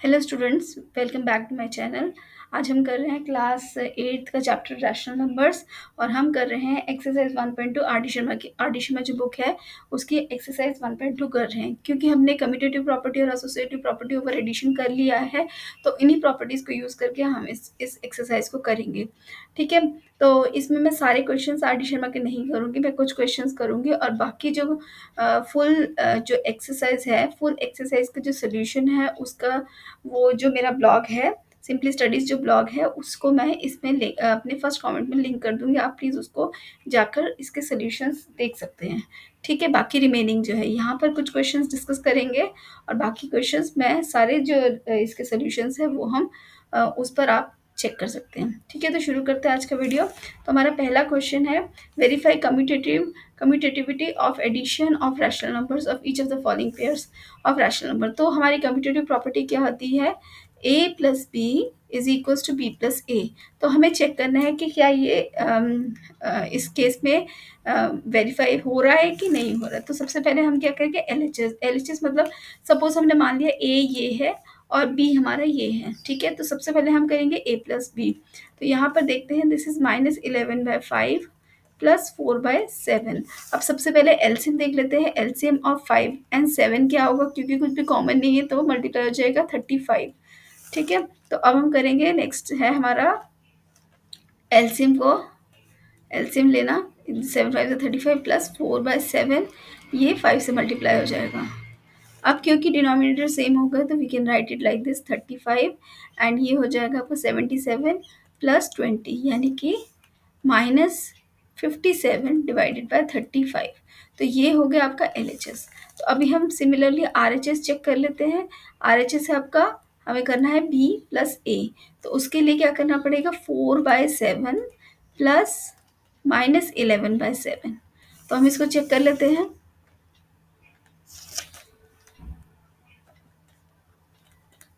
Hello students, welcome back to my channel. आज हम कर रहे हैं क्लास 8 का चैप्टर रैशनल नंबर्स और हम कर रहे हैं एक्सरसाइज 1.2 आर डी शर्मा जो बुक है उसकी एक्सरसाइज 1.2 कर रहे हैं। क्योंकि हमने कम्यूटेटिव प्रॉपर्टी और एसोसिएटिव प्रॉपर्टी ऊपर एडिशन कर लिया है तो इन्हीं प्रॉपर्टीज़ को यूज़ करके हम इस एक्सरसाइज को करेंगे। ठीक है, तो इसमें मैं सारे क्वेश्चन आर डी शर्मा के नहीं करूँगी, मैं कुछ क्वेश्चन करूँगी और बाकी जो फुल जो एक्सरसाइज है, फुल एक्सरसाइज का जो सोल्यूशन है उसका वो जो मेरा ब्लॉग है सिंपली स्टडीज़ जो ब्लॉग है उसको मैं इसमें अपने फर्स्ट कमेंट में लिंक कर दूंगी। आप प्लीज़ उसको जाकर इसके सॉल्यूशंस देख सकते हैं। ठीक है, बाकी रिमेनिंग जो है यहाँ पर कुछ क्वेश्चंस डिस्कस करेंगे और बाकी क्वेश्चंस मैं सारे जो इसके सॉल्यूशंस है वो हम उस पर आप चेक कर सकते हैं। ठीक है, तो शुरू करते हैं आज का वीडियो। तो हमारा पहला क्वेश्चन है verify commutativity of addition of rational numbers of each of the following pairs of rational number. तो हमारी कम्यूटेटिव प्रॉपर्टी क्या होती है, a plus B is equals to B plus A. तो हमें चेक करना है कि क्या ये इस केस में वेरीफाई हो रहा है कि नहीं हो रहा है। तो सबसे पहले हम क्या करेंगे, एल एच एस मतलब सपोज हमने मान लिया a ये है और b हमारा ये है। ठीक है, तो सबसे पहले हम करेंगे a प्लस बी। तो यहाँ पर देखते हैं दिस इज -11/5 प्लस 4/7। अब सबसे पहले एलसीएम देख लेते हैं। एलसीएम ऑफ 5 एंड 7 क्या होगा, क्योंकि कुछ भी कॉमन नहीं है तो मल्टीप्लाई हो जाएगा 35। ठीक है, तो अब हम करेंगे, नेक्स्ट है हमारा एलसीएम को एलसीएम लेना। 7×5 = 35 प्लस 4/7 ये 5 से मल्टीप्लाई हो जाएगा। अब क्योंकि डिनोमिनेटर सेम होगा तो we can write it like this 35 and ये हो जाएगा आपको 77 प्लस 20 यानी कि -57 डिवाइडेड बाय 35। तो ये हो गया आपका LHS। तो अभी हम सिमिलरली RHS चेक कर लेते हैं। RHS है आपका, हमें करना है B प्लस A। तो उसके लिए क्या करना पड़ेगा, 4/7 प्लस -11/7। तो हम इसको चेक कर लेते हैं।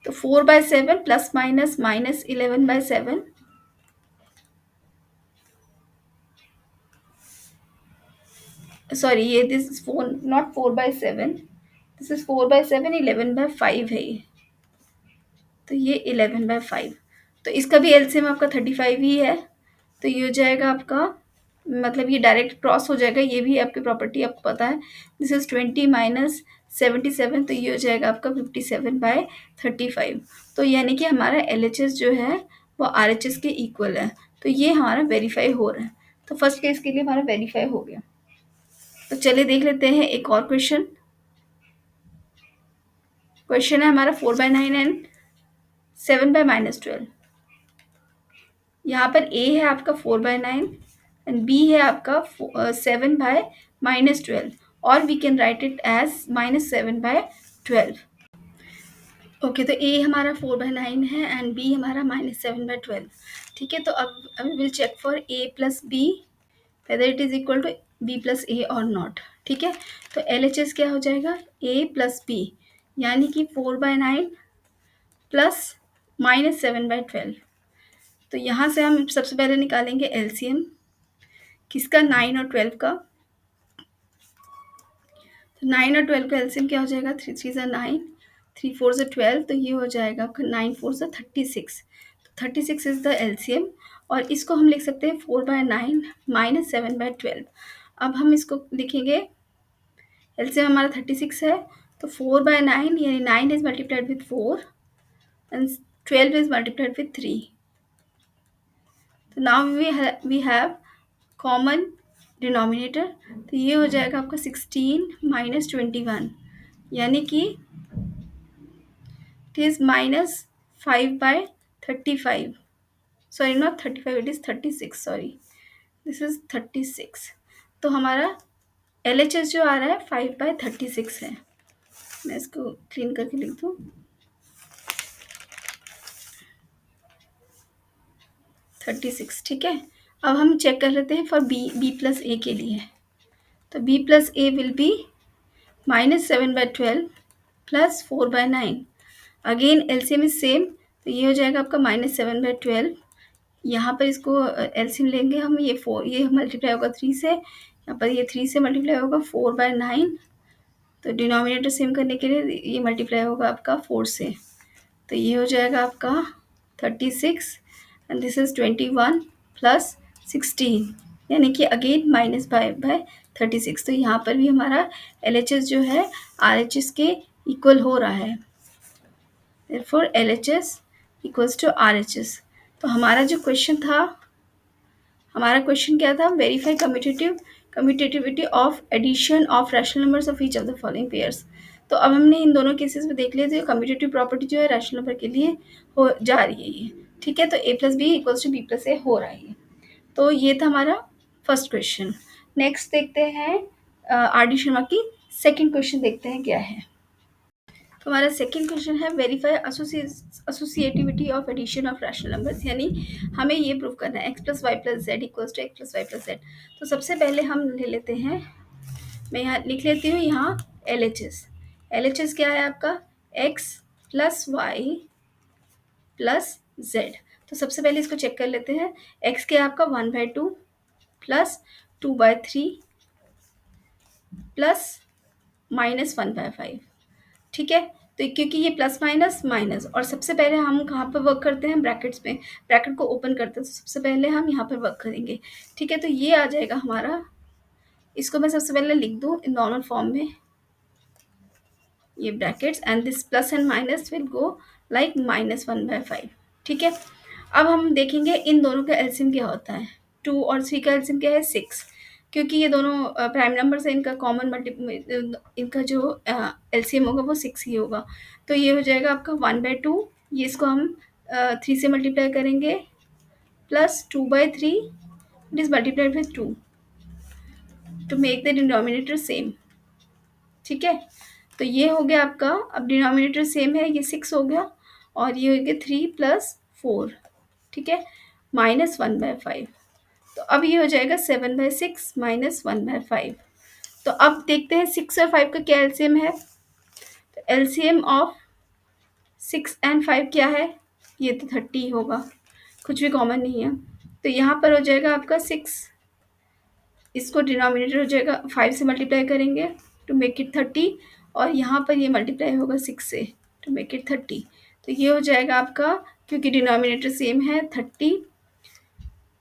तो 4/7 प्लस माइनस -11/7, सॉरी ये this is 4 not 4/7, this is 4/7, 11/5 है ये। तो ये 11/5, तो इसका भी एलसीएम आपका 35 ही है। तो ये हो जाएगा आपका, मतलब ये डायरेक्ट क्रॉस हो जाएगा, ये भी आपकी प्रॉपर्टी आपको पता है। दिस इज 20 माइनस 77, तो ये हो जाएगा आपका 57/35। तो यानी कि हमारा एलएचएस जो है वो आरएचएस के इक्वल है। तो ये हमारा वेरीफाई हो रहा है। तो फर्स्ट केस के लिए हमारा वेरीफाई हो गया। तो चलिए देख लेते हैं एक और क्वेश्चन। क्वेश्चन है हमारा 4/9 एंड 7/-12। यहाँ पर a है आपका 4/9 एंड b है आपका 7/-12 और we can write it as -7/12। Okay, तो a हमारा 4/9 है एंड b हमारा -7/12। ठीक है, तो अब will check for a plus B whether it is equal to b plus A और नॉट। ठीक है, तो LHS क्या हो जाएगा, a प्लस बी यानी कि 4/9 प्लस -7/12। तो यहाँ से हम सबसे पहले निकालेंगे एलसीएम किसका, 9 और 12 का। तो 9 और 12 का एलसीएम क्या हो जाएगा, 3 3 ज़ा 9, 3 4 ज़ा 12, तो ये हो जाएगा आपका 9 4 ज़ा 36। तो 36 इज़ द एलसीएम और इसको हम लिख सकते हैं 4/9 -7/12। अब हम इसको लिखेंगे, एलसीएम हमारा 36 है तो 4/9 यानी 9 is multiplied with 4 and 12 is multiplied with 3। तो now we have common denominator. तो ये हो जाएगा आपका 16 माइनस 21 यानी कि it is -5/35। Sorry not 35, it is 36, sorry this is 36। तो हमारा LHS जो आ रहा है 5/36 है। मैं इसको क्लीन करके लिख दूँ। 36। ठीक है, अब हम चेक कर लेते हैं फॉर बी प्लस ए के लिए। तो b plus A will be -7/12 plus 4/9। Again LCM is same, तो ये हो जाएगा आपका -7/12। यहाँ पर इसको एलसीएम लेंगे हम, ये 4, ये मल्टीप्लाई होगा 3 से, यहाँ पर ये 3 से मल्टीप्लाई होगा 4/9। तो डिनोमिनेटर सेम करने के लिए ये मल्टीप्लाई होगा आपका 4 से। तो ये हो जाएगा आपका 36 एंड दिस इज 21 प्लस 16, यानी कि अगेन -5/36। तो यहाँ पर भी हमारा LHS जो है RHS के इक्वल हो रहा है, therefore LHS equals to RHS। तो हमारा जो क्वेश्चन था, हमारा क्वेश्चन क्या था, verify commutativity of addition of rational numbers of each of the following pairs. तो अब हमने इन दोनों केसेस में देख लिया, तो कम्यूटेटिव प्रॉपर्टी जो है रैशनल नंबर के लिए हो जा रही है ये, ठीक है। तो a+b इक्वल्स टू b+a हो रहा है ये। तो ये था हमारा फर्स्ट क्वेश्चन। नेक्स्ट देखते हैं R.D. शर्मा की सेकेंड क्वेश्चन, देखते हैं क्या है। तो हमारा सेकेंड क्वेश्चन है verify associativity of addition of rational numbers, यानी हमें ये प्रूव करना है x + y + z equals to x + y + z। तो सबसे पहले हम ले लेते हैं, मैं यहाँ लिख लेती हूँ यहाँ LHS क्या है आपका, x + y + z। तो सबसे पहले इसको चेक कर लेते हैं। x क्या है आपका 1/2 प्लस 2/3 प्लस -1/5, ठीक है। तो क्योंकि ये प्लस माइनस माइनस, और सबसे पहले हम कहाँ पर वर्क करते हैं, ब्रैकेट्स में, ब्रैकेट को ओपन करते हैं। तो सबसे पहले हम यहाँ पर वर्क करेंगे, ठीक है। तो ये आ जाएगा हमारा, इसको मैं सबसे पहले लिख दूँ इन नॉर्मल फॉर्म में, ये brackets and this plus and minus will go like -1/5, ठीक है। अब हम देखेंगे इन दोनों का एलसीएम क्या होता है। 2 और 3 का एलसीएम क्या है 6, क्योंकि ये दोनों प्राइम नंबर्स है, इनका कॉमन इनका जो एलसीएम होगा वो 6 ही होगा। तो ये हो जाएगा आपका 1/2, ये इसको हम 3 से मल्टीप्लाई करेंगे, plus 2/3 it is multiplied with 2 to make the denominator same, ठीक है। तो ये हो गया आपका, अब डिनोमिनेटर सेम है, ये 6 हो गया, और ये हो गया 3 + 4, ठीक है, -1/5। तो अब ये हो जाएगा 7/6 -1/5। तो अब देखते हैं 6 और 5 का क्या एलसीएम है। तो एलसीएम ऑफ 6 एंड 5 क्या है, ये तो 30 होगा, कुछ भी कॉमन नहीं है। तो यहाँ पर हो जाएगा आपका 6, इसको डिनोमिनेटर हो जाएगा 5 से मल्टीप्लाई करेंगे टू मेक इट 30, और यहाँ पर ये मल्टीप्लाई होगा 6 से टू मेक इट 30। तो ये हो जाएगा आपका, क्योंकि डिनोमिनेटर सेम है 30,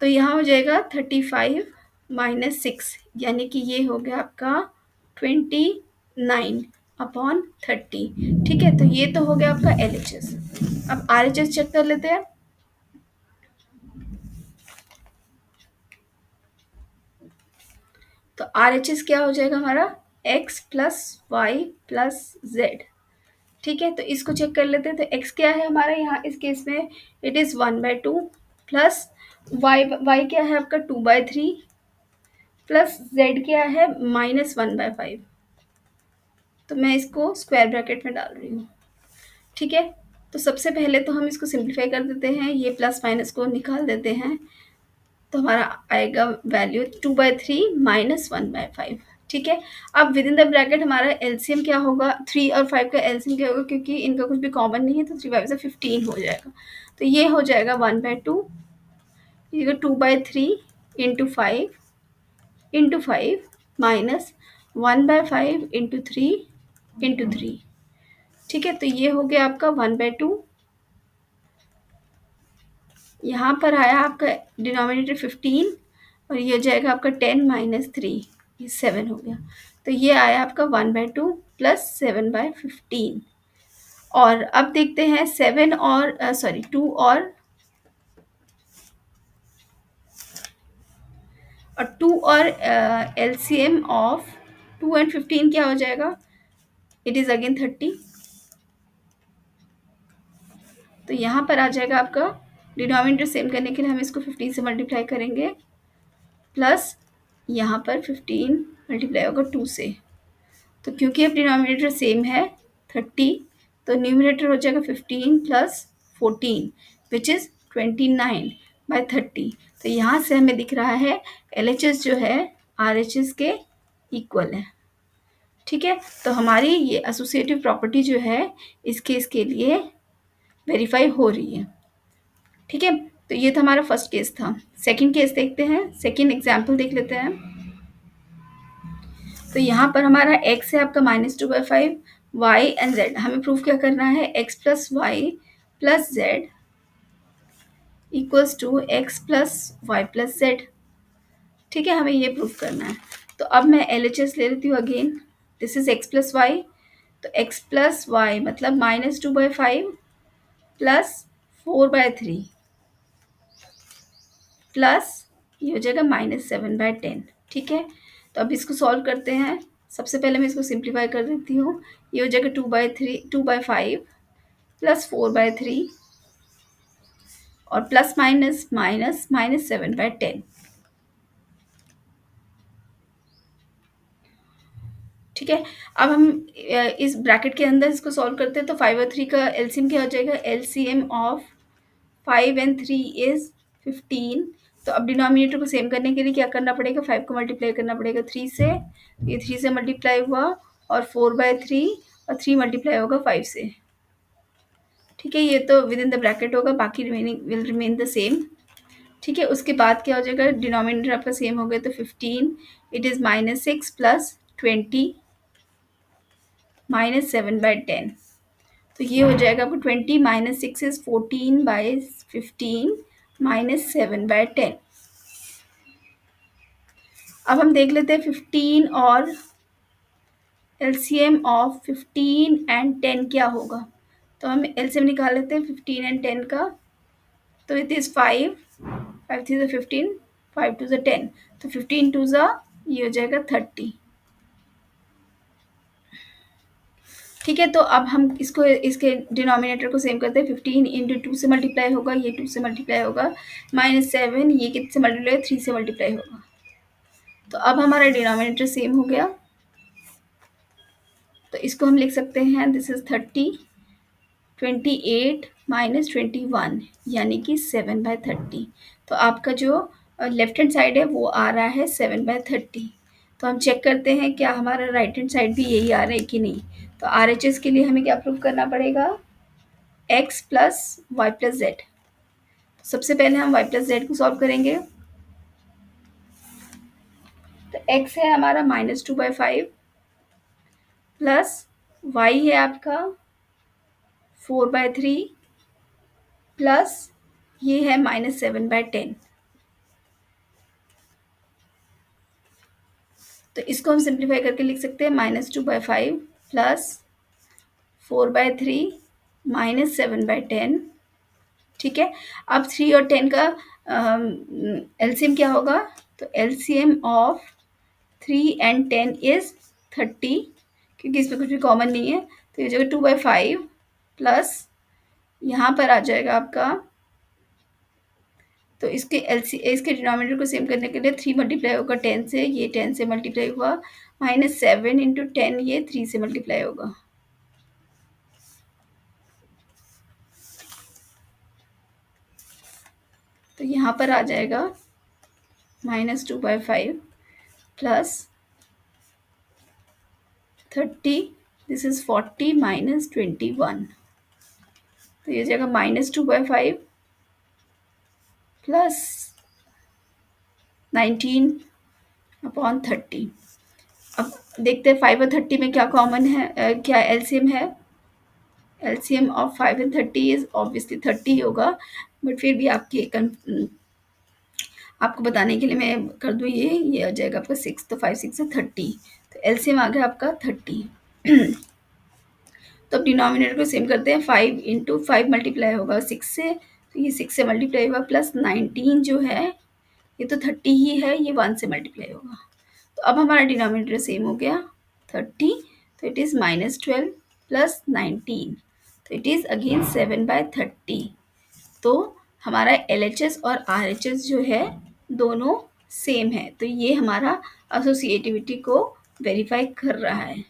तो यहाँ हो जाएगा 35 - 6, यानी कि ये हो गया आपका 29/30, ठीक है। तो ये तो हो गया आपका LHS। अब RHS चेक कर लेते हैं। तो RHS क्या हो जाएगा हमारा, x + y + z, ठीक है। तो इसको चेक कर लेते हैं। तो x क्या है हमारा यहाँ इस केस में, इट इज़ 1/2 प्लस y क्या है आपका 2/3 प्लस z क्या है -1/5। तो मैं इसको स्क्वायर ब्रैकेट में डाल रही हूँ, ठीक है। तो सबसे पहले तो हम इसको सिंप्लीफाई कर देते हैं, ये प्लस माइनस को निकाल देते हैं, तो हमारा आएगा वैल्यू 2/3 -1/5, ठीक है। अब विद इन द ब्रैकेट हमारा एलसीएम क्या होगा, 3 और 5 का एलसीएम क्या होगा, क्योंकि इनका कुछ भी कॉमन नहीं है, तो 3 5 से 15 हो जाएगा। तो ये हो जाएगा 1/2, ये 2/3 इंटू 5 माइनस 1/5 इंटू 3, ठीक है। तो ये हो गया आपका 1/2, यहाँ पर आया आपका डिनोमिनेटर 15, और ये हो जाएगा आपका 10 - 3, ये 7 हो गया। तो ये आया आपका 1/2 प्लस 7/15। और अब देखते हैं 7 और 2 और 2 और एलसीएम ऑफ 2 एंड 15 क्या हो जाएगा, इट इज़ अगेन 30। तो यहाँ पर आ जाएगा आपका, डिनोमिनेटर सेम करने के लिए हम इसको 15 से मल्टीप्लाई करेंगे, प्लस यहाँ पर 15 मल्टीप्लाई होगा 2 से। तो क्योंकि अब डिनोमिनेटर सेम है 30, तो न्यूमरेटर हो जाएगा 15 + 14 विच इज़ 29/30। तो यहाँ से हमें दिख रहा है LHS जो है RHS के इक्वल है, ठीक है। तो हमारी ये एसोसिएटिव प्रॉपर्टी जो है इस केस के लिए वेरीफाई हो रही है, ठीक है। तो ये था हमारा फर्स्ट केस था। सेकंड केस देखते हैं, सेकंड एग्जाम्पल देख लेते हैं। तो यहाँ पर हमारा x है आपका -2/5, y एंड z, हमें प्रूफ क्या करना है, x + y plus Z equals to X plus Y plus Z. ठीक है, हमें ये प्रूफ करना है। तो अब मैं एल एच एस ले लेती हूँ again. This is X plus Y, तो एक्स प्लस वाई मतलब -2/5 प्लस 4/3 प्लस ये हो जाएगा -7/10। ठीक है, तो अब इसको सॉल्व करते हैं। सबसे पहले मैं इसको सिंप्लीफाई कर देती हूँ। ये हो जाएगा 2/5 प्लस 4/3 और प्लस माइनस माइनस -7/10। ठीक है, अब हम इस ब्रैकेट के अंदर इसको सॉल्व करते हैं। तो 5 और 3 का एलसीएम क्या हो जाएगा? LCM of 5 and 3 is 15। तो अब डिनोमिनेटर को सेम करने के लिए क्या करना पड़ेगा? 5 को मल्टीप्लाई करना पड़ेगा 3 से। ये 3 से मल्टीप्लाई हुआ और 4/3 और 3 मल्टीप्लाई होगा 5 से। ठीक है, ये तो विद इन द ब्रैकेट होगा, बाकी remaining will remain the same. ठीक है, उसके बाद क्या हो जाएगा? डिनोमिनेटर आपका सेम हो गया तो 15 इट इज़ -6 प्लस 20 -7/10। तो ये हो जाएगा आपको 20 -6 इज 14/15 -7/10। अब हम देख लेते हैं 15 और एलसीएम ऑफ 15 एंड 10 क्या होगा। तो हम एलसीएम निकाल लेते हैं 15 एंड 10 का। तो इट इज़ 5 5 3 15 5 2 10। तो 15 2 ये हो जाएगा 30। ठीक है, तो अब हम इसको इसके डिनोमिनेटर को सेम करते हैं। 15 इंटू 2 से मल्टीप्लाई होगा, ये 2 से मल्टीप्लाई होगा, -7 ये कितने से मल्टीप्लाई? 3 से मल्टीप्लाई होगा। तो अब हमारा डिनोमिनेटर सेम हो गया। तो इसको हम लिख सकते हैं दिस इज 30 28 -21 यानी कि 7/30। तो आपका जो लेफ्ट हैंड साइड है वो आ रहा है 7/30। तो हम चेक करते हैं क्या हमारा राइट हैंड साइड भी यही आ रहा है कि नहीं। तो RHS के लिए हमें क्या प्रूव करना पड़ेगा? x plus Y plus Z. सबसे पहले हम y प्लस जेड को सॉल्व करेंगे। तो x है हमारा -2/5 प्लस y है आपका 4/3 प्लस ये है -7/10। तो इसको हम सिंप्लीफाई करके लिख सकते हैं -2/5 प्लस 4/3 -7/10। ठीक है, अब 3 और 10 का एलसीएम क्या होगा? तो एलसीएम ऑफ 3 एंड 10 इज 30, क्योंकि इसमें कुछ भी कॉमन नहीं है। तो ये हो जाएगा 2/5 प्लस यहाँ पर आ जाएगा आपका। तो इसके डिनोमिनेटर को सेम करने के लिए 3 मल्टीप्लाई होगा 10 से, ये 10 से मल्टीप्लाई हुआ, -7 इंटू 10 ये 3 से मल्टीप्लाई होगा। तो यहाँ पर आ जाएगा -2/5 प्लस 30 दिस इज 40 -21। तो ये जाएगा -2/5 प्लस 19/30। अब देखते हैं 5 और 30 में क्या कॉमन है, क्या एलसीएम है। LCM of 5 and 30 is obviously 30 होगा, बट फिर भी आपको बताने के लिए मैं कर दूँ, ये आ जाएगा आपका 6। तो 5 6 30। तो एलसीएम आ गया आपका 30। तो अब डिनोमिनेटर को सेम करते हैं। 5 इंटू 5 मल्टीप्लाई होगा 6 से, तो ये 6 से मल्टीप्लाई होगा, प्लस 19 जो है ये तो 30 ही है, ये 1 से मल्टीप्लाई होगा। तो अब हमारा डिनोमिनेटर सेम हो गया 30। तो इट इज़ -12 प्लस 19, तो इट इज़ अगेन 7/30। तो हमारा LHS और RHS जो है दोनों सेम है। तो ये हमारा एसोसिएटिविटी को वेरीफाई कर रहा है।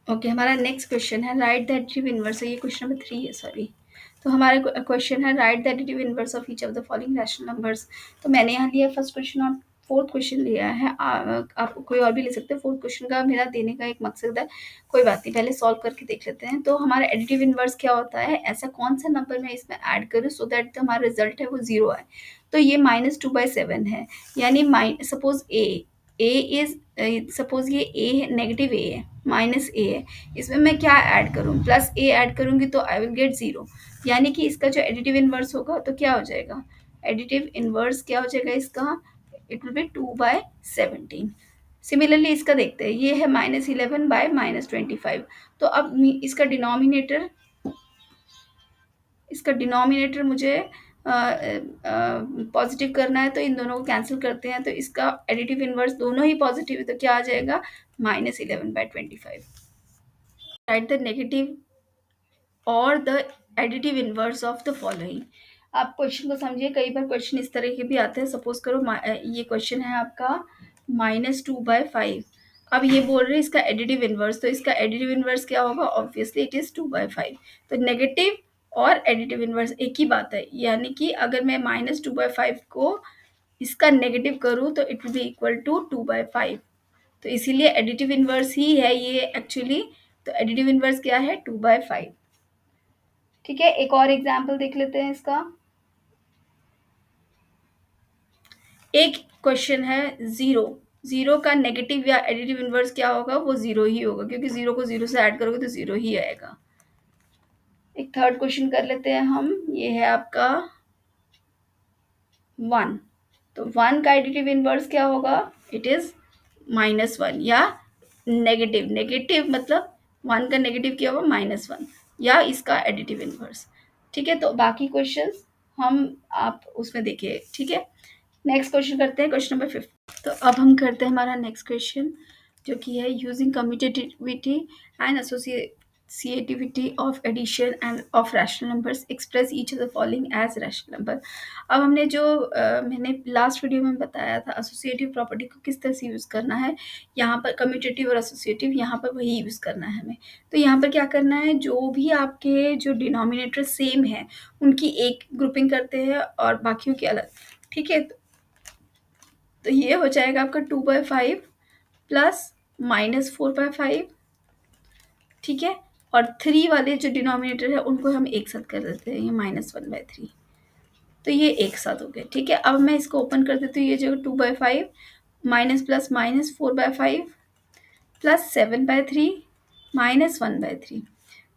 ओके, हमारा नेक्स्ट क्वेश्चन है राइट द एडिटिव इनवर्स। ये क्वेश्चन नंबर 3 है, सॉरी। तो हमारा क्वेश्चन है right the additive inverse of each of the following rational numbers. तो मैंने यहाँ लिया फर्स्ट क्वेश्चन और फोर्थ क्वेश्चन लिया है। आप कोई और भी ले सकते हैं। फोर्थ क्वेश्चन का मेरा देने का एक मकसद है, कोई बात नहीं, पहले सॉल्व करके देख लेते हैं। तो हमारा एडिटिव इनवर्स क्या होता है? ऐसा कौन सा नंबर मैं इसमें ऐड करूँ सो दैट हमारा रिजल्ट है वो 0 आए। तो ये -2/7 है, यानी सपोज ए इज, सपोज ये ए है, नेगेटिव ए है, माइनस ए है, इसमें मैं क्या ऐड करूँ, प्लस ए ऐड करूँगी तो आई विल गेट ज़ीरो। यानी कि इसका जो एडिटिव इनवर्स होगा तो क्या हो जाएगा, एडिटिव इनवर्स क्या हो जाएगा इसका, इट विल बी 2/17। सिमिलरली इसका देखते हैं, ये है -11/-25। तो अब इसका डिनोमिनेटर मुझे पॉजिटिव करना है, तो इन दोनों को कैंसिल करते हैं, तो इसका एडिटिव इनवर्स दोनों ही पॉजिटिव है, तो क्या आ जाएगा, -11/25। राइट द नेगेटिव और the additive inverse of the following. आप क्वेश्चन को समझिए, कई बार क्वेश्चन इस तरह के भी आते हैं। सपोज करो ये क्वेश्चन है आपका -2/5। अब ये बोल रहे हैं इसका एडिटिव इनवर्स, तो इसका एडिटिव इनवर्स क्या होगा, ऑब्वियसली इट इज़ 2/5। तो नेगेटिव और एडिटिव इनवर्स एक ही बात है, यानी कि अगर मैं -2/5 को इसका नेगेटिव करूँ तो it will be equal to 2/5। तो इसीलिए एडिटिव इनवर्स ही है ये एक्चुअली। तो एडिटिव इनवर्स क्या है, 2/5। ठीक है, एक और एग्जाम्पल देख लेते हैं इसका। एक क्वेश्चन है ज़ीरो, ज़ीरो का नेगेटिव या एडिटिव इनवर्स क्या होगा, वो ज़ीरो ही होगा, क्योंकि ज़ीरो को ज़ीरो से ऐड करोगे तो ज़ीरो ही आएगा। एक थर्ड क्वेश्चन कर लेते हैं हम, ये है आपका 1। तो 1 का एडिटिव इनवर्स क्या होगा, इट इज़ -1, या नेगेटिव, नेगेटिव मतलब 1 का नेगेटिव क्या होगा, -1, या इसका एडिटिव इनवर्स। ठीक है, तो बाकी क्वेश्चंस हम आप उसमें देखिए। ठीक है, नेक्स्ट क्वेश्चन करते हैं, क्वेश्चन नंबर 5। तो अब हम करते हैं हमारा नेक्स्ट क्वेश्चन, जो कि है using commutativity and associativity of addition and of rational numbers express each of the following as rational number. अब हमने जो मैंने लास्ट वीडियो में बताया था एसोसिएटिव प्रॉपर्टी को किस तरह से यूज़ करना है, यहाँ पर कम्यूटेटिव और एसोसिएटिव यहाँ पर वही यूज़ करना है हमें। तो यहाँ पर क्या करना है, जो भी आपके जो डिनोमिनेटर सेम है उनकी एक ग्रुपिंग करते हैं और बाकियों की अलग। ठीक है, तो ये हो जाएगा आपका 2/5 प्लस -4/5। ठीक है, और 3 वाले जो डिनोमिनेटर है उनको हम एक साथ कर देते हैं, ये -1/3। तो ये एक साथ हो गए। ठीक है, अब मैं इसको ओपन कर देती हूँ, ये जो 2/5 माइनस प्लस -4/5 प्लस 7/3 -1/3।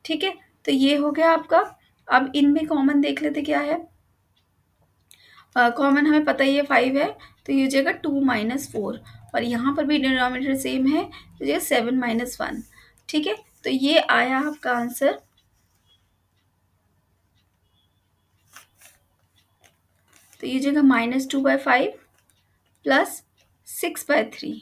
ठीक है, तो ये हो गया आपका। अब इनमें कॉमन देख लेते क्या है, कॉमन हमें पता ही है 5 है, तो ये हो जाएगा 2 - 4, और यहाँ पर भी डिनोमिनेटर सेम है, तो ये 7 - 1। ठीक है, तो ये आया आपका आंसर। तो ये जगह -2/5 प्लस 6/3।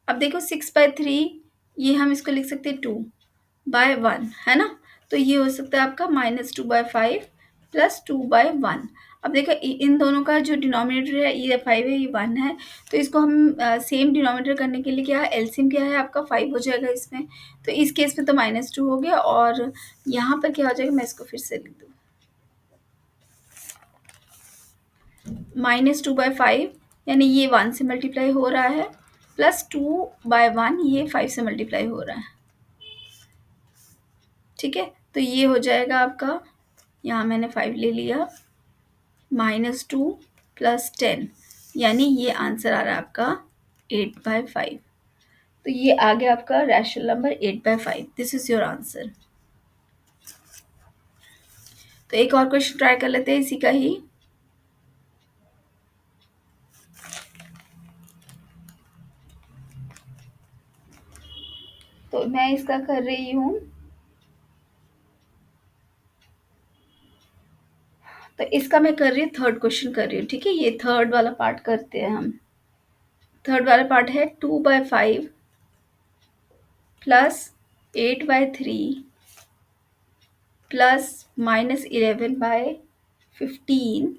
अब देखो 6/3, ये हम इसको लिख सकते हैं 2/1, है ना। तो ये हो सकता है आपका -2/5 प्लस 2/1। अब देखो इन दोनों का जो डिनोमिनेटर है, ये 5 है, ये 1 है, तो इसको हम सेम डिनोमिनेटर करने के लिए क्या है, एलसीएम क्या है आपका 5 हो जाएगा इसमें। तो इस केस में तो -2 हो गया, और यहाँ पर क्या हो जाएगा, मैं इसको फिर से लिख दूँ, -2/5, यानी ये 1 से मल्टीप्लाई हो रहा है, प्लस 2/1, ये 5 से मल्टीप्लाई हो रहा है। ठीक है, तो ये हो जाएगा आपका, यहाँ मैंने 5 ले लिया, -2 प्लस 10, यानी ये आंसर आ रहा है आपका 8/5। तो ये आ गया आपका rational number 8/5। This is your answer. तो एक और क्वेश्चन ट्राई कर लेते हैं इसी का ही। तो मैं इसका कर रही हूँ, तो इसका मैं कर रही हूँ, थर्ड क्वेश्चन कर रही हूँ। ठीक है, ये थर्ड वाला पार्ट करते हैं हम। थर्ड वाला पार्ट है 2/5 प्लस 8/3 प्लस -11/15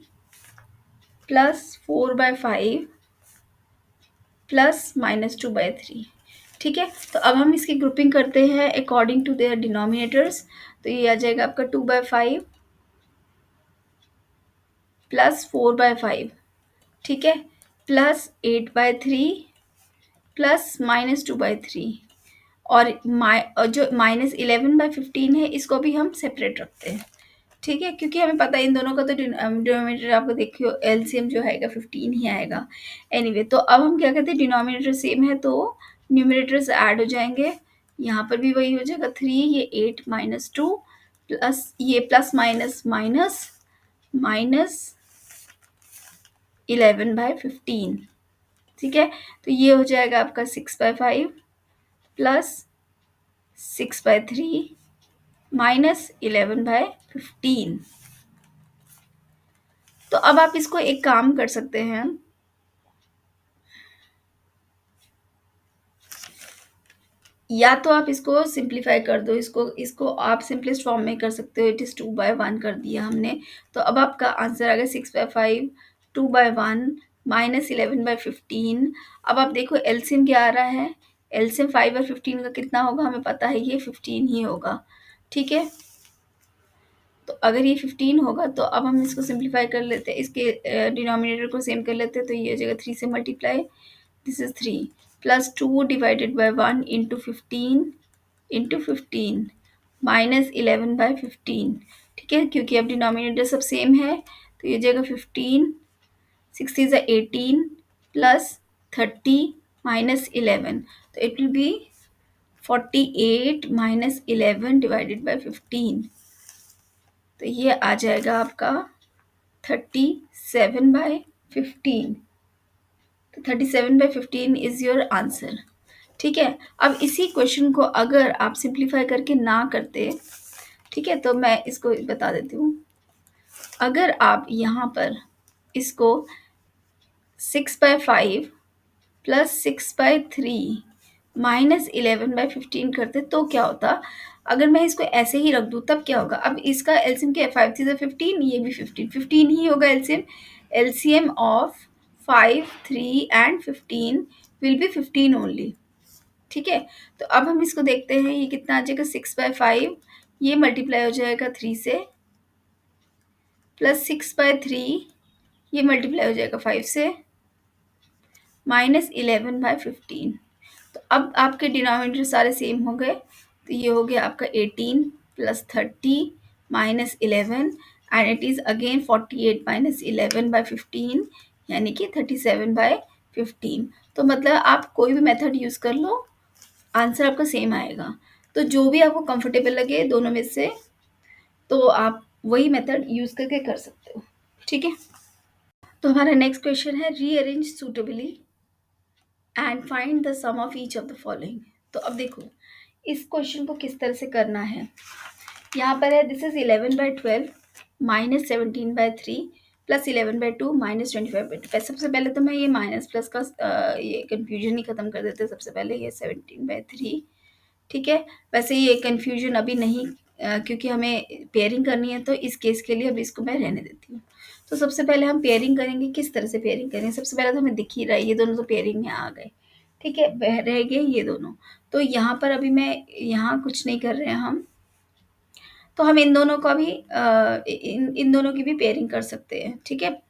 प्लस 4/5 प्लस -2/3। ठीक है, तो अब हम इसकी ग्रुपिंग करते हैं अकॉर्डिंग टू देयर डिनोमिनेटर्स। तो ये आ जाएगा आपका 2/5 प्लस 4/5, ठीक है, प्लस 8/3 प्लस -2/3, और जो -11/15 है इसको भी हम सेपरेट रखते हैं। ठीक है, क्योंकि हमें पता है इन दोनों का तो डिनोमिनेटर आपको देखियो एलसीएम जो आएगा 15 ही आएगा। एनीवे तो अब हम क्या कहते हैं, डिनोमिनेटर सेम है तो न्यूमरेटर्स ऐड हो जाएंगे। यहाँ पर भी वही हो जाएगा 3, ये 8 माइनस 2 प्लस ये प्लस माइनस माइनस माइनस 11/15। ठीक है, तो ये हो जाएगा आपका 6/5 प्लस 6/3 माइनस 11/15। तो अब आप इसको एक काम कर सकते हैं, या तो आप इसको सिंप्लीफाई कर दो, इसको इसको आप सिंपलेस्ट फॉर्म में कर सकते हो। इट इज़ 2/1 कर दिया हमने, तो अब आपका आंसर आ गया 6/5 2/1 माइनस 11/15। अब आप देखो एलसीएम क्या आ रहा है, एलसीएम 5 और 15 का कितना होगा हमें पता है, ये 15 ही होगा। ठीक है, तो अगर ये 15 होगा तो अब हम इसको सिंप्लीफाई कर लेते हैं, इसके डिनोमिनेटर को सेम कर लेते हैं, तो ये हो जाएगा 3 से multiply, this is 3 plus 2 divided by 1 into 15 minus 11/15। ठीक है, क्योंकि अब डिनोमिनेटर सब सेम है तो ये हो जाएगा 15, 60 is 18 प्लस 30 माइनस 11, तो it will B 48 minus 11 divided by 15, तो ये आ जाएगा आपका 37/15। तो 37/15 इज योर आंसर। ठीक है, अब इसी क्वेश्चन को अगर आप सिंप्लीफाई करके ना करते, ठीक है, तो मैं इसको बता देती हूँ। अगर आप यहाँ पर इसको 6/5 प्लस 6/3 माइनस 11/15 करते तो क्या होता, अगर मैं इसको ऐसे ही रख दूँ तब क्या होगा। अब इसका एलसीएम क्या है, 5 3 15, ये भी 15 ही होगा LCM. LCM of 5 3 and 15 will be 15 only. ठीक है, तो अब हम इसको देखते हैं, ये कितना आ जाएगा 6/5, ये मल्टीप्लाई हो जाएगा 3 से, प्लस 6/3 ये मल्टीप्लाई हो जाएगा 5 से, माइनस 11/15। तो अब आपके डिनोमिनेटर सारे सेम हो गए, तो ये हो गया आपका 18 plus 30 minus 11 and it is again 48 minus 11/15, यानी कि 37/15। तो मतलब आप कोई भी मेथड यूज़ कर लो, आंसर आपका सेम आएगा। तो जो भी आपको कंफर्टेबल लगे दोनों में से, तो आप वही मेथड यूज़ करके कर सकते हो। ठीक है, तो हमारा नेक्स्ट क्वेश्चन है rearrange suitably and find the sum of each of the following. तो अब देखो इस क्वेश्चन को किस तरह से करना है। यहाँ पर है this is 11/12 minus 17/3 plus 11/2 minus 25/2। सबसे पहले तो मैं ये माइनस प्लस का ये कन्फ्यूजन ही ख़त्म कर देते हैं। सबसे पहले ये 17/3, ठीक है। वैसे ये कन्फ्यूजन अभी नहीं, क्योंकि हमें पेयरिंग करनी है, तो इस केस के लिए अभी इसको मैं रहने देती हूँ। तो सबसे पहले हम पेयरिंग करेंगे, किस तरह से पेयरिंग करेंगे। सबसे पहले तो हमें दिख ही रहा है, ये दोनों तो पेयरिंग में आ गए, ठीक है, रह गए ये दोनों। तो यहाँ पर अभी मैं यहाँ कुछ नहीं कर रहे हैं हम, तो हम इन दोनों का भी इन दोनों की भी पेयरिंग कर सकते हैं, ठीक है,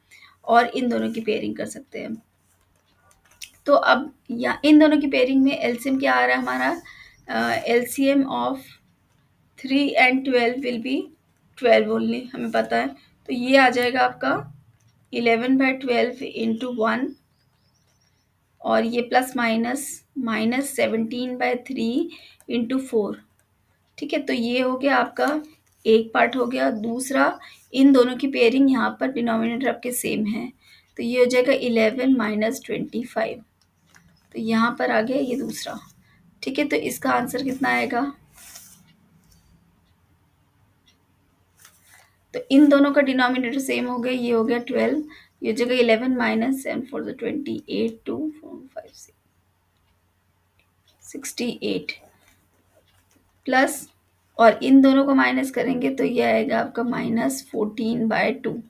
और इन दोनों की पेयरिंग कर सकते हैं। तो अब या इन दोनों की पेयरिंग में एलसीएम क्या आ रहा है हमारा, LCM of 3 and 12 will be 12 only, हमें पता है। तो ये आ जाएगा आपका 11/12 इंटू 1, और ये प्लस माइनस माइनस 17/3 इंटू 4। ठीक है, तो ये हो गया आपका एक पार्ट हो गया। दूसरा, इन दोनों की पेयरिंग यहाँ पर डिनोमिनेटर आपके सेम है, तो ये हो जाएगा 11 माइनस 25। तो यहाँ पर आ गया ये दूसरा, ठीक है। तो इसका आंसर कितना आएगा, तो इन दोनों का डिनोमिनेटर सेम हो गया, ये हो गया 12, ये हो जाएगा 11 माइनस 7 4 28 2 4 5 6 68 प्लस, और इन दोनों को माइनस करेंगे तो ये आएगा आपका -14/2।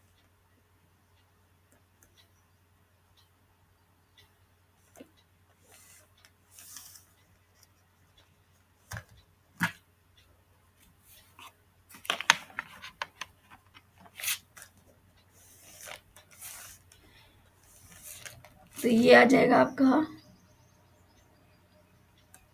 तो ये आ जाएगा आपका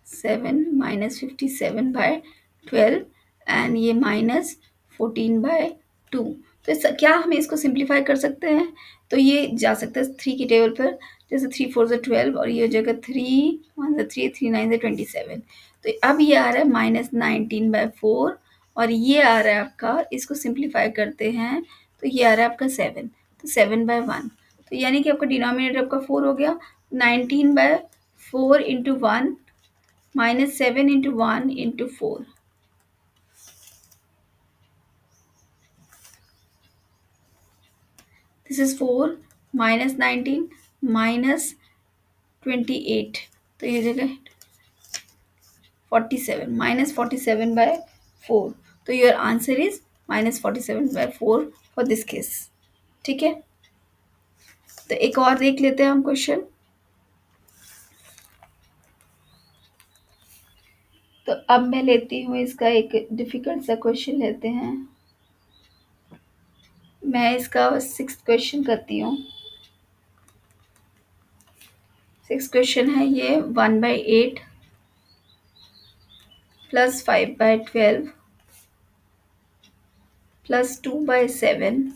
7 माइनस 57/12 एंड ये -14/2। 2। तो क्या हम इसको सिंप्लीफाई कर सकते हैं? तो ये जा सकता है 3 की टेबल पर, जैसे 3 4 ज़ा 12 और ये हो जाएगा 3 1 ज़ा 3 3 9 ज़ा 27। तो अब ये आ रहा है -19/4 और ये आ रहा है आपका, इसको सिंप्लीफाई करते हैं तो ये आ रहा है आपका 7, तो 7/1। तो यानी कि आपका डिनोमिनेटर आपका 4 हो गया। 19/4 into 1 -7 into 1 into 4। This is 4 -19 -28, तो ये जगह 47 -47/4। तो your answer is -47/4 for this case. ठीक है, तो एक और देख लेते हैं हम क्वेश्चन। तो अब मैं लेती हूँ इसका एक डिफिकल्ट सा क्वेश्चन लेते हैं। मैं इसका 6th क्वेश्चन करती हूँ। 6th क्वेश्चन है ये 1/8 plus 5/12 plus 2/7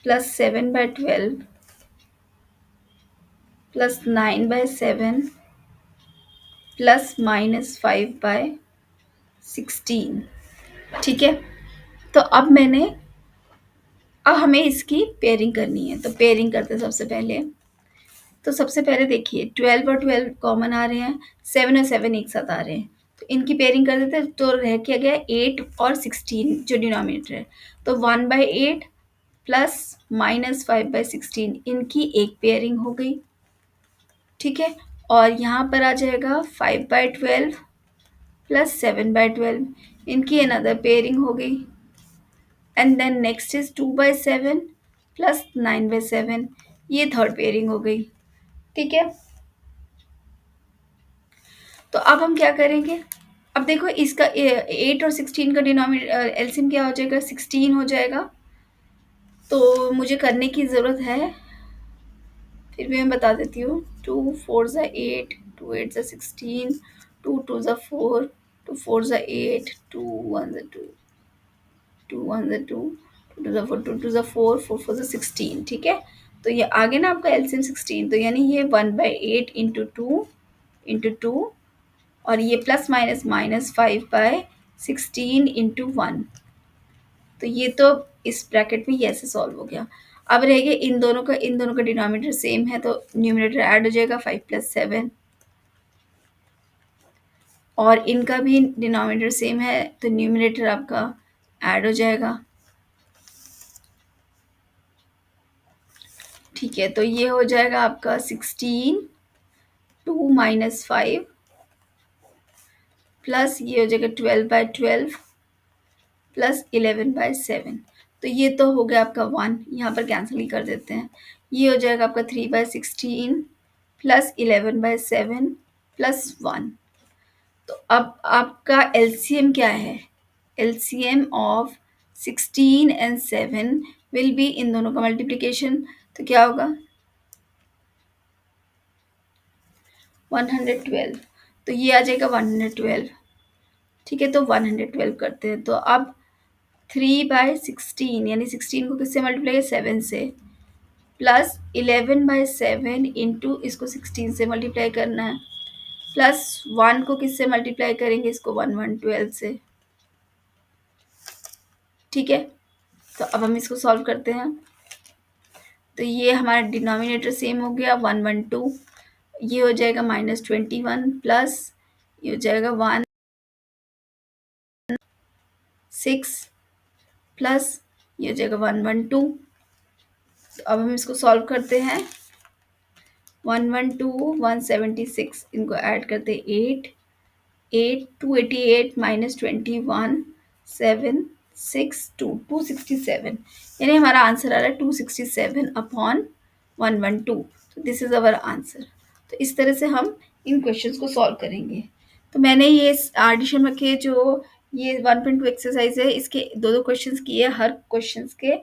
plus 7/12 plus 9/7 plus -5/16। ठीक है, तो अब हमें इसकी पेयरिंग करनी है। तो पेयरिंग करते हैं सबसे पहले। तो सबसे पहले देखिए 12 और 12 कॉमन आ रहे हैं, 7 और 7 एक साथ आ रहे हैं, तो इनकी पेयरिंग कर देते हैं। तो रह क्या गया 8 और 16 जो डिनोमिनेटर है। तो 1/8 प्लस -5/16 इनकी एक पेयरिंग हो गई। ठीक है, और यहाँ पर आ जाएगा 5/12 प्लस 7/12 इनकी अनदर पेयरिंग हो गई। And then next is 2/7 plus 9/7, ये थर्ड पेयरिंग हो गई। ठीक है, तो अब हम क्या करेंगे? अब देखो इसका 8 और 16 का डिनोमिनेटर एलसीएम क्या हो जाएगा? 16 हो जाएगा। तो मुझे करने की ज़रूरत है, फिर भी मैं बता देती हूँ। 2 4 ज़ा 8, 2 8 ज़ा 16, 2 2 ज़ा 4, 2 4 ज़ा 8, 2 1 ज़ा 2, 2 1 ज़ा 2, 2 2 ज़ा 4, 2 2 ज़ा 4, 4 4 ज़ा 16। ठीक है, तो ये आगे ना आपका एलसीएम 16, तो यानी ये 1/8 इंटू टू और ये प्लस माइनस -5/16 इंटू 1। तो ये तो इस ब्रैकेट में ये ऐसे सॉल्व हो गया। अब रह गया इन दोनों का डिनोमिनेटर सेम है, तो न्यूमरेटर ऐड हो जाएगा 5 + 7, और इनका भी डिनोमिनेटर सेम है, तो न्यूमरेटर आपका ऐड हो जाएगा। ठीक है, तो ये हो जाएगा आपका 16 2 - 5 प्लस ये हो जाएगा 12/12 प्लस 11/7। तो ये तो हो गया आपका 1, यहाँ पर कैंसिल ही कर देते हैं। ये हो जाएगा आपका 3/16 प्लस 11/7 प्लस 1। तो अब आपका एलसीएम क्या है? LCM of 16 and 7 will be in दोनों का मल्टीप्लिकेशन। तो क्या होगा? 112। तो ये आ जाएगा 112। ठीक है, तो 112 करते हैं। तो अब 3/16 यानी 16 को किससे मल्टीप्लाई? 7 से, प्लस 11/7 इंटू इसको 16 से मल्टीप्लाई करना है, प्लस 1 को किससे मल्टीप्लाई करेंगे? इसको 112 से। ठीक है, तो अब हम इसको सॉल्व करते हैं। तो ये हमारा डिनोमिनेटर सेम हो गया 112, ये हो जाएगा -21 प्लस ये हो जाएगा 16 प्लस ये हो जाएगा 112। तो अब हम इसको सॉल्व करते हैं। 112 176 इनको ऐड करते हैं 8 8 288 -21 7 6 2 267, यानी हमारा आंसर आ रहा है 267/112। तो दिस इज अवर आंसर। तो इस तरह से हम इन क्वेश्चंस को सॉल्व करेंगे। तो मैंने ये आर्डिशन के जो ये 1.2 एक्सरसाइज है, इसके दो दो क्वेश्चंस किए हर क्वेश्चंस के,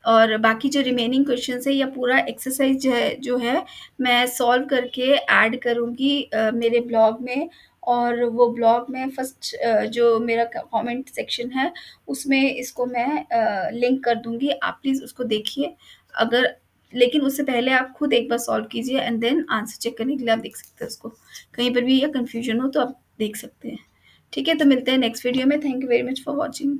और बाकी जो रिमेनिंग क्वेश्चंस है या पूरा एक्सरसाइज जो है मैं सॉल्व करके ऐड करूँगी मेरे ब्लॉग में, और वो ब्लॉग में फर्स्ट जो मेरा कमेंट सेक्शन है उसमें इसको मैं लिंक कर दूँगी, आप प्लीज़ उसको देखिए। अगर लेकिन उससे पहले आप खुद एक बार सॉल्व कीजिए एंड देन आंसर चेक करने के लिए आप देख सकते हैं उसको। कहीं पर भी या कन्फ्यूजन हो तो आप देख सकते हैं। ठीक है, तो मिलते हैं नेक्स्ट वीडियो में। Thank you very much for watching.